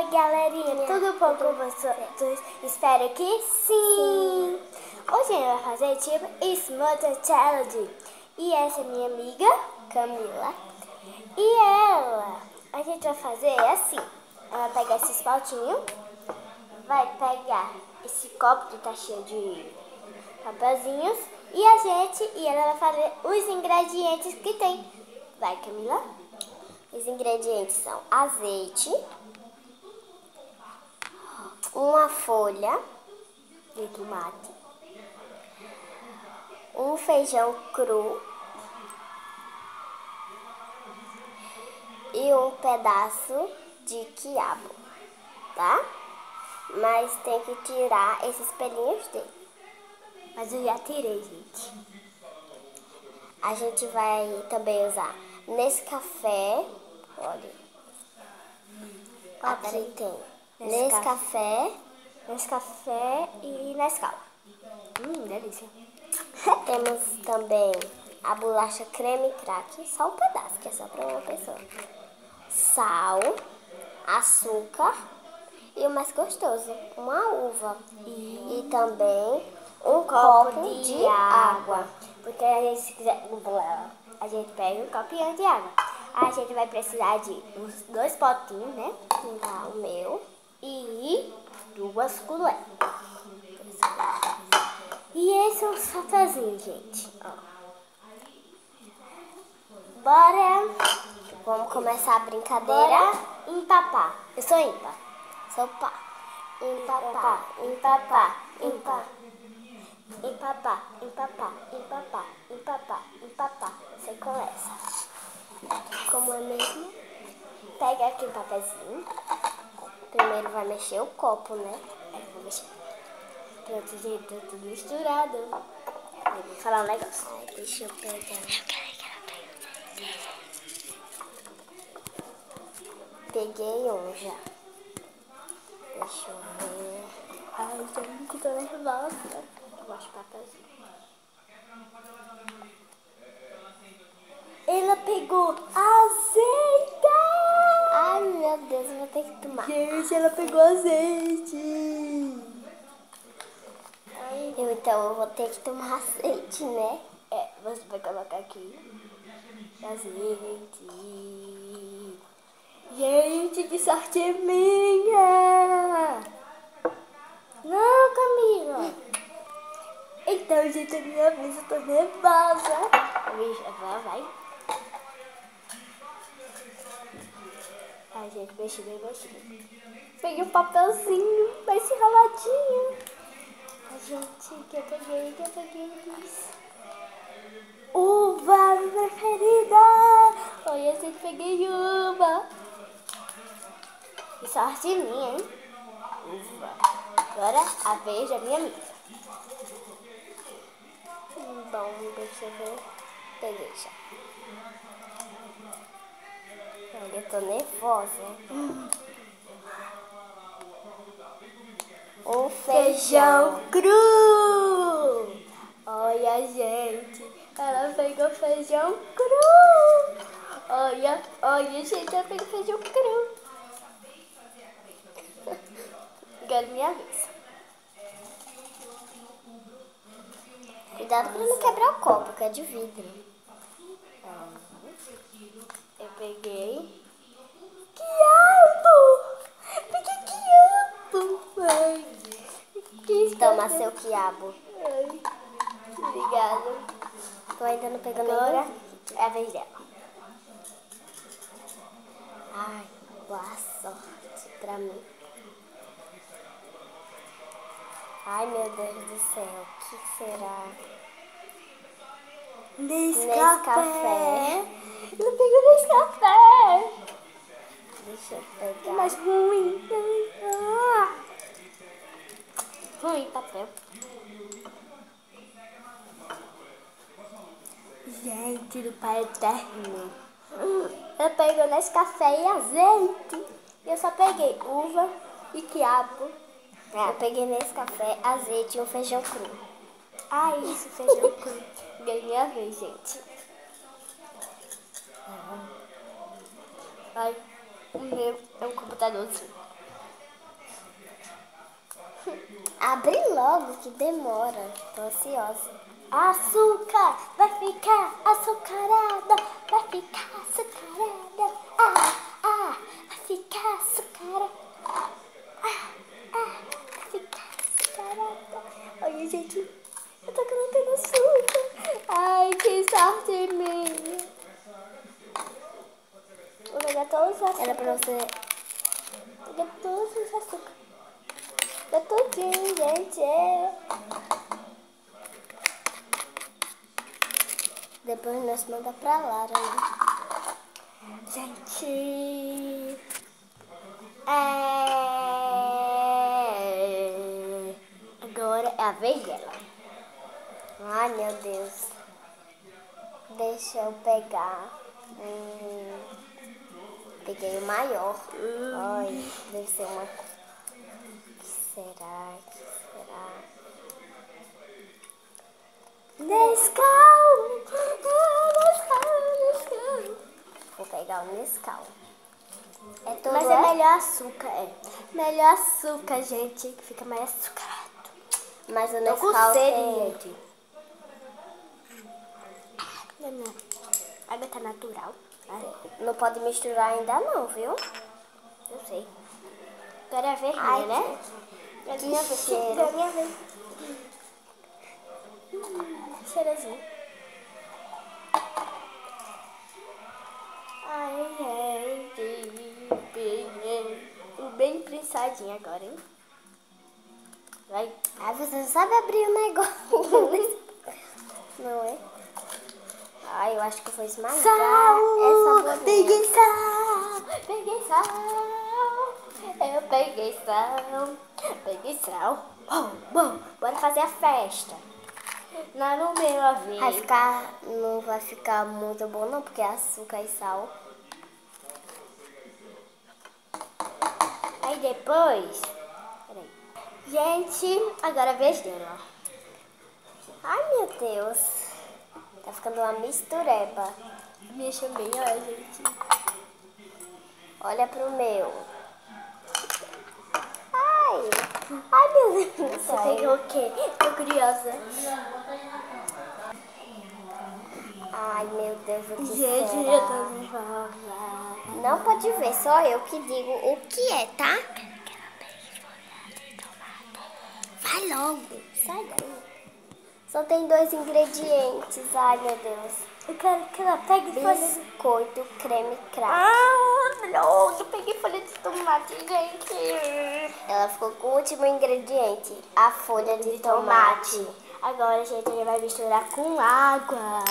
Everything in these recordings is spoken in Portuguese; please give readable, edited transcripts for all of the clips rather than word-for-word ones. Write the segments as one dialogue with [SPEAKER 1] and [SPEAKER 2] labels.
[SPEAKER 1] galerinha, tudo bom com vocês? Espero que sim! Hoje a gente vai fazer tipo Smoothie Challenge. E essa é minha amiga, Camila. E ela, a gente vai fazer assim. Ela vai pegar esses potinhos, vai pegar esse copo que tá cheio de papelzinhos. E ela vai fazer os ingredientes que tem. Vai, Camila? Os ingredientes são azeite, uma folha de tomate, um feijão cru e um pedaço de quiabo, tá? Mas tem que tirar esses pelinhos dele. Mas eu já tirei, gente. A gente vai também usar Nescafé, olha. Aqui tem Nescafé e Nescau. Delícia. Temos também a bolacha creme crack, só um pedaço, que é só para uma pessoa. Sal, açúcar e o mais gostoso, uma uva. E também um copo de água. Porque a gente, se quiser, a gente pega um copinho de água. A gente vai precisar de uns 2 potinhos, né? O meu. E 2 colheres. E esse é um cafezinho, gente. Ó. Bora! Vamos começar a brincadeira. Bora empapar. Eu sou ímpar. Sou pá. Empapar, empapar, empapar. Empapar, empapar, empapar, empapar, empapar. Você começa. Como é mesmo? Pega aqui o papelzinho. Primeiro vai mexer o copo, né? Vou mexer. Pronto, gente, tá tudo misturado. Eu vou falar um negócio. Ai, deixa eu pegar. Eu quero que ela pegue. Peguei um já. Deixa eu ver. Ai, tô nervosa. Eu gosto de papelzinho. Ela pegou azeite! Ai, meu Deus, eu vou ter que tomar. Gente, ela pegou azeite! Então eu vou ter que tomar azeite, né? Você vai colocar aqui. Azeite. Gente, que sorte é minha! Não, Camila! Então, gente, a minha vez, eu tô nervosa. Vai. Ai, gente, mexi bem. Peguei um papelzinho, mais enroladinho. Ai, gente, que eu peguei. Uva, minha preferida. Olha, eu sempre peguei uva. Que sorte minha, hein? Uva. Agora a vez da minha amiga. Bom, deixa eu ver. Peguei já. Eu tô nervosa. Um feijão cru. Olha, gente. Ela pegou feijão cru. Olha, gente, ela pegou feijão cru. Agora minha vez. Cuidado pra não quebrar o copo, que é de vidro. Eu peguei quiabo! Ai, toma seu quiabo. Ai, obrigada. Tô ainda não pegando agora. É a vez dela. Ai, boa sorte pra mim. Ai, meu Deus do céu. O que será? Nescafé. Não pegou Nescafé. Deixa eu pegar. Mas ruim. Ruim, papel. Gente do Pai Eterno. Eu peguei Nescafé e azeite. E eu só peguei uva e quiabo. Eu peguei Nescafé, azeite e um feijão cru. Ah, isso, feijão cru. Ganhei minha vez, gente. Ai, o meu é um computadorzinho. Abre logo, que demora. Tô ansiosa. Açúcar vai ficar açucarada. Vai ficar açucarada. Vai ficar açucarada. Vai ficar açucarada. Olha, gente, eu tô colocando açúcar. Ai, que sorte minha. Vou pegar todos os açúcar. Era pra você pegar todos os açúcar. Tá tudinho, gente. Depois nós manda pra Lara, né? Gente. Agora é a vez dela. Ai, meu Deus. Deixa eu pegar. Peguei o maior. Ai, deve ser uma... Será? Que será? Nescau! Nescau! Vou pegar o Nescau. É tudo. Mas é melhor açúcar, Melhor açúcar, gente, que fica mais açucarado. Mas o Nescau tem... gente. A água tá natural. Não pode misturar ainda não, viu? Eu sei. Agora é vermelha, né? Que cheiro. É minha vez. Cheirosinho. Ai, gente. Bem prensadinho agora, hein? Vai. Ai, você não sabe abrir o negócio. Não é? Ai, eu acho que foi esmagar. Sal! Peguei sal! Peguei sal! Eu peguei sal! Peguei sal! Bom, bora fazer a festa! Não, no meu avião. Não vai ficar muito bom não, porque é açúcar e sal. Aí depois... Peraí. Gente, agora é a vez dela. Ai, meu Deus. Tá ficando uma mistureba. Me chamei, olha, gente. Olha pro meu. Ai, meu Deus. Você pegou o quê? Tô curiosa. Ai, meu Deus, o que gente, será? Eu tô nervosa. Não pode ver, só eu que digo o que é, tá? Vai logo. Sai daí. Só tem 2 ingredientes. Ai, meu Deus. Eu quero que ela pegue biscoito, creme crack. Não, eu peguei folha de tomate, gente. Ela ficou com o último ingrediente, a folha de tomate. Agora, gente, a gente vai misturar com água.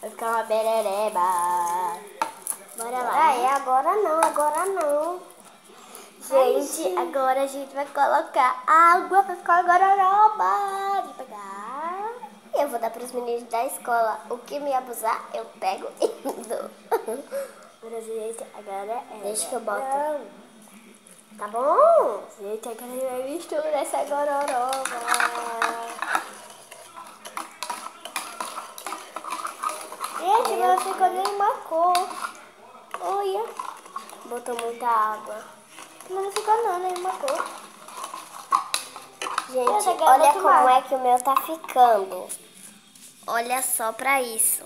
[SPEAKER 1] Vai ficar uma berereba. Bora lá. Agora não. Gente, agora a gente vai colocar água pra ficar gororoba. Vou pegar. E eu vou dar pros meninos da escola. O que me abusar, eu pego e dou. Agora, gente, agora é... Deixa que eu boto. Tá bom? Gente, agora a gente vai misturar essa gororoba. Gente, não ficou nenhuma cor. Olha. Botou muita água. Não ficou não, nenhuma cor. Gente, olha como é que o meu tá ficando. Olha só pra isso.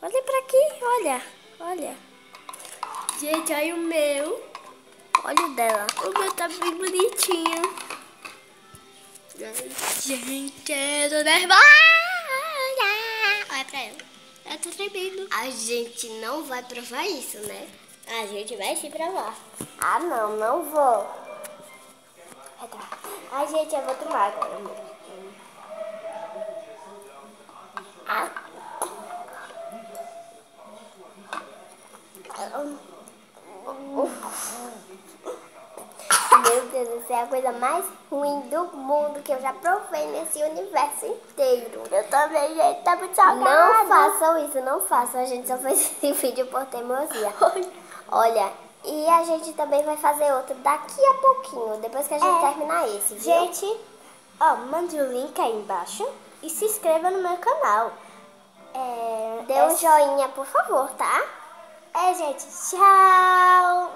[SPEAKER 1] Olha pra aqui, olha. Gente, olha o meu. Olha o dela. O meu tá bem bonitinho. Gente, eu tô nervosa. Olha pra ela. Ela tá tremendo. A gente não vai provar isso, né? A gente vai se provar. Ah, não vou. Ai, gente, eu vou tomar agora. Meu Deus, essa é a coisa mais ruim do mundo que eu já provei nesse universo inteiro. Eu também, gente, tá muito salgado. Não façam isso, não façam. A gente só fez esse vídeo por teimosia. Olha, e a gente também vai fazer outro daqui a pouquinho, depois que a gente terminar esse, viu? Gente, mande o link aí embaixo e se inscreva no meu canal. Dê um joinha, por favor, tá? Gente, tchau!